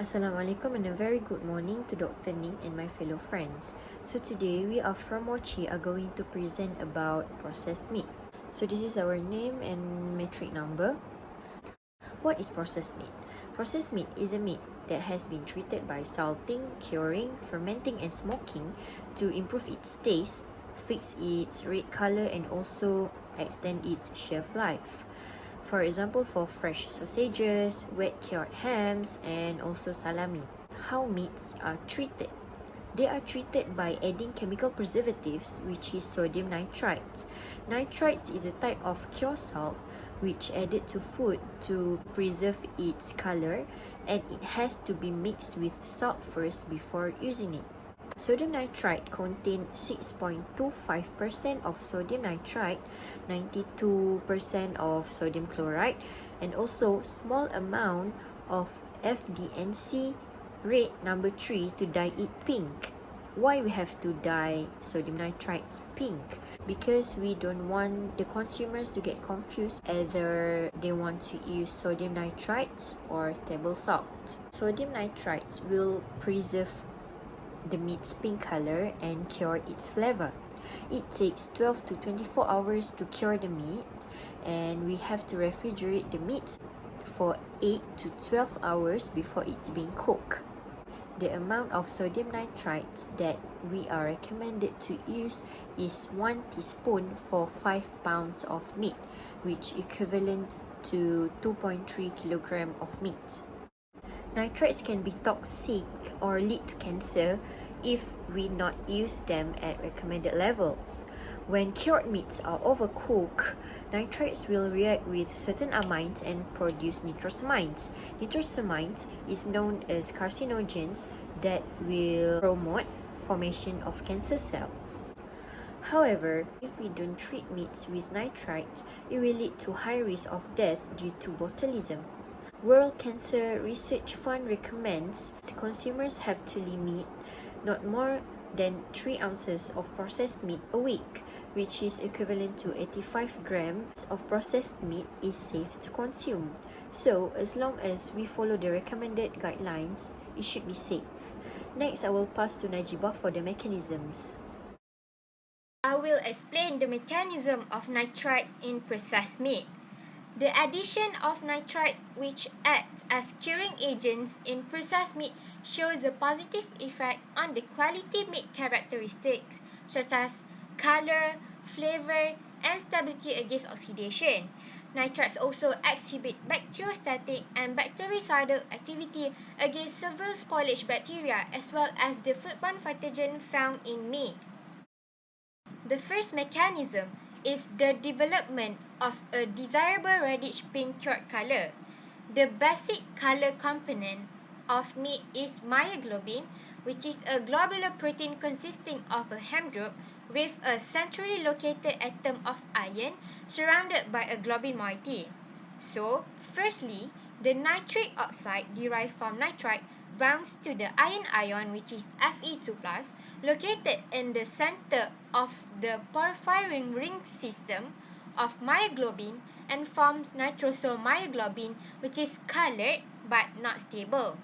Assalamualaikum and a very good morning to Dr. Ning and my fellow friends. So today we from Mochi are going to present about processed meat. So this is our name and metric number. What is processed meat? Processed meat is a meat that has been treated by salting, curing, fermenting and smoking to improve its taste, fix its red color and also extend its shelf life. For example, for fresh sausages, wet cured hams, and also salami. How meats are treated? They are treated by adding chemical preservatives, which is sodium nitrite. Nitrite is a type of cure salt which added to food to preserve its color, and it has to be mixed with salt first before using it. Sodium nitrite contains 6.25% of sodium nitrite, 92% of sodium chloride, and also small amount of FDNC red number 3 to dye it pink. Why we have to dye sodium nitrites pink? Because we don't want the consumers to get confused either they want to use sodium nitrites or table salt. Sodium nitrites will preserve the meat's pink color and cure its flavor. It takes 12 to 24 hours to cure the meat, and we have to refrigerate the meat for 8 to 12 hours before it's being cooked. The amount of sodium nitrite that we are recommended to use is 1 teaspoon for 5 pounds of meat, which equivalent to 2.3 kilogram of meat. Nitrates can be toxic or lead to cancer if we not use them at recommended levels. When cured meats are overcooked, nitrates will react with certain amines and produce nitrosamines. Nitrosamines is known as carcinogens that will promote formation of cancer cells. However, if we don't treat meats with nitrates, it will lead to high risk of death due to botulism. World Cancer Research Fund recommends consumers have to limit not more than 3 ounces of processed meat a week, which is equivalent to 85 grams of processed meat is safe to consume. So, as long as we follow the recommended guidelines, it should be safe. Next, I will pass to Najibah for the mechanisms. I will explain the mechanism of nitrites in processed meat. The addition of nitrite, which acts as curing agents in processed meat, shows a positive effect on the quality meat characteristics such as color, flavor, and stability against oxidation. Nitrites also exhibit bacteriostatic and bactericidal activity against several spoilage bacteria as well as the foodborne pathogen found in meat. The first mechanism is the development of a desirable reddish pink cured color. The basic color component of meat is myoglobin, which is a globular protein consisting of a hem group with a centrally located atom of iron surrounded by a globin moiety. So, firstly, the nitric oxide derived from nitrite bonds to the iron which is Fe2+, located in the center of the porphyrin ring system of myoglobin and forms nitrosyl myoglobin, which is colored but not stable.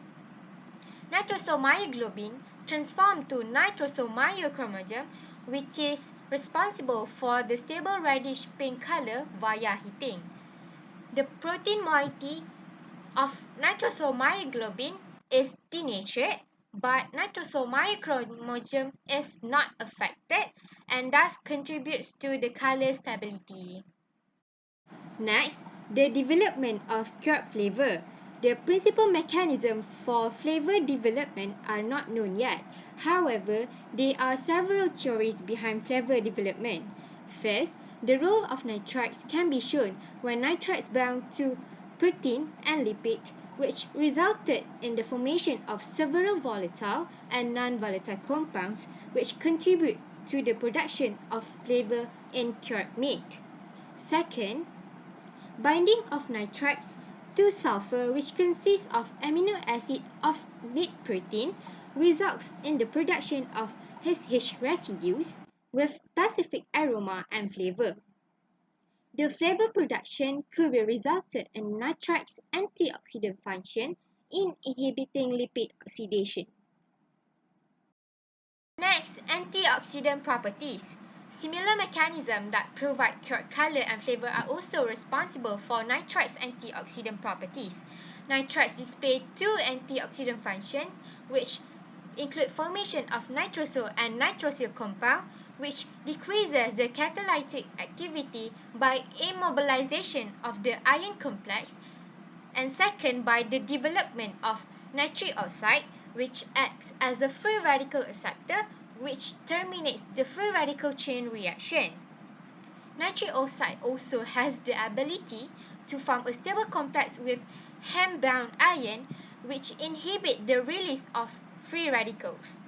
Nitrosyl myoglobin transforms to nitrosyl myochromosome, which is responsible for the stable reddish pink color via heating. The protein moiety of nitrosyl myoglobin is denatured, but nitrosyl myochromosome is not affected and thus contributes to the color stability. Next, the development of cured flavor. The principal mechanism for flavor development are not known yet. However, there are several theories behind flavor development. First, the role of nitrites can be shown when nitrites bound to protein and lipid, which resulted in the formation of several volatile and non-volatile compounds which contribute to the production of flavor in cured meat. Second, binding of nitrites to sulfur, which consists of amino acid of meat protein, results in the production of SH residues with specific aroma and flavor. The flavor production could be resulted in nitrite's antioxidant function in inhibiting lipid oxidation. Next, antioxidant properties. Similar mechanisms that provide cured color and flavor are also responsible for nitrites' antioxidant properties. Nitrites display two antioxidant functions, which include formation of nitrosyl and nitrosyl compound, which decreases the catalytic activity by immobilization of the ion complex, and second by the development of nitric oxide, which acts as a free radical acceptor, which terminates the free radical chain reaction. Nitric oxide also has the ability to form a stable complex with heme-bound ion, which inhibit the release of free radicals.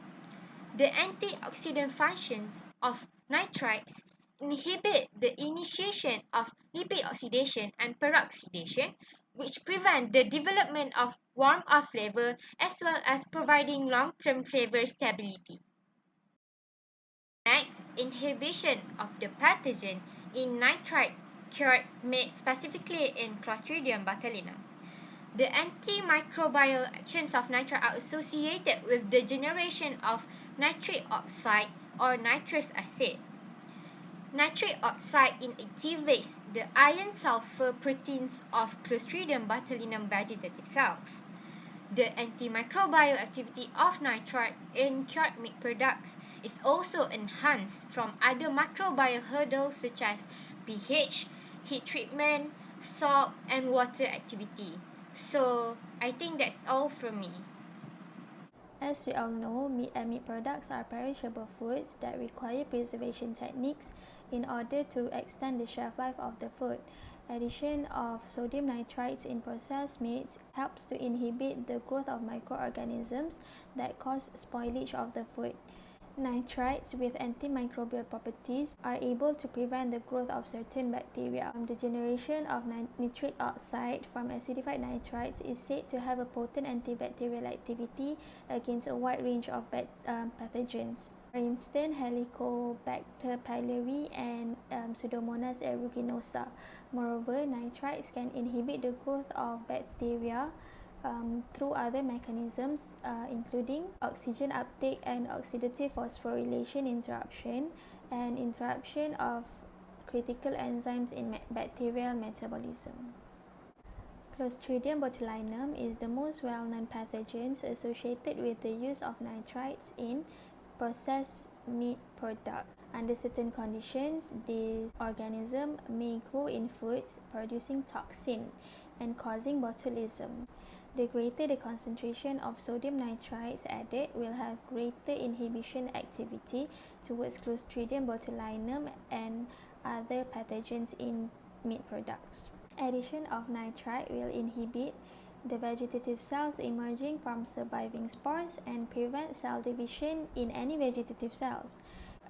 The antioxidant functions of nitrites inhibit the initiation of lipid oxidation and peroxidation, which prevent the development of warm or flavor as well as providing long-term flavor stability. Next, inhibition of the pathogen in nitrite cured meat, specifically in Clostridium botulinum. The antimicrobial actions of nitrite are associated with the generation of nitric oxide or nitrous acid. Nitric oxide inactivates the iron sulfur proteins of Clostridium botulinum vegetative cells. The antimicrobial activity of nitrite in cured meat products is also enhanced from other microbial hurdles such as pH, heat treatment, salt, and water activity. So, I think that's all from me. As we all know, meat and meat products are perishable foods that require preservation techniques in order to extend the shelf life of the food. Addition of sodium nitrites in processed meats helps to inhibit the growth of microorganisms that cause spoilage of the food. Nitrites with antimicrobial properties are able to prevent the growth of certain bacteria. The generation of nitric oxide from acidified nitrites is said to have a potent antibacterial activity against a wide range of pathogens. For instance, Helicobacter pylori and Pseudomonas aeruginosa. Moreover, nitrites can inhibit the growth of bacteria through other mechanisms, including oxygen uptake and oxidative phosphorylation interruption, and interruption of critical enzymes in bacterial metabolism. Clostridium botulinum is the most well-known pathogen associated with the use of nitrites in processed meat products. Under certain conditions, this organism may grow in foods, producing toxin and causing botulism. The greater the concentration of sodium nitrites added will have greater inhibition activity towards Clostridium botulinum and other pathogens in meat products. Addition of nitrite will inhibit the vegetative cells emerging from surviving spores and prevent cell division in any vegetative cells.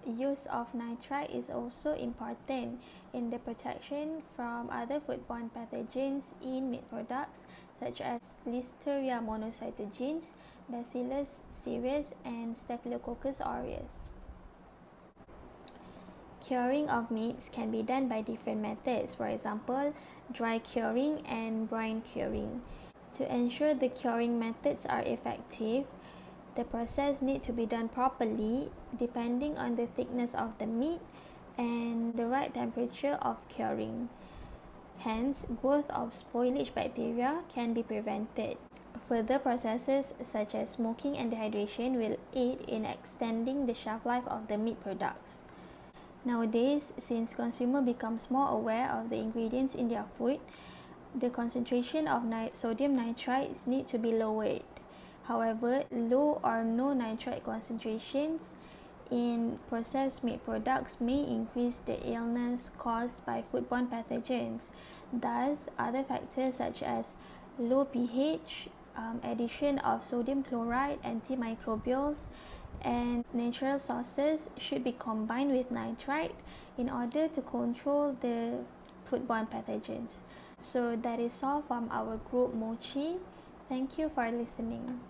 Use of nitrite is also important in the protection from other foodborne pathogens in meat products such as Listeria monocytogenes, Bacillus cereus, and Staphylococcus aureus. Curing of meats can be done by different methods, for example, dry curing and brine curing. To ensure the curing methods are effective, the process needs to be done properly depending on the thickness of the meat and the right temperature of curing. Hence, growth of spoilage bacteria can be prevented. Further processes such as smoking and dehydration will aid in extending the shelf life of the meat products. Nowadays, since consumers becomes more aware of the ingredients in their food, the concentration of sodium nitrites need to be lowered. However, low or no nitrite concentrations in processed meat products may increase the illness caused by foodborne pathogens. Thus, other factors such as low pH, addition of sodium chloride, antimicrobials, and natural sources should be combined with nitrite in order to control the foodborne pathogens. So that is all from our group Mochi. Thank you for listening.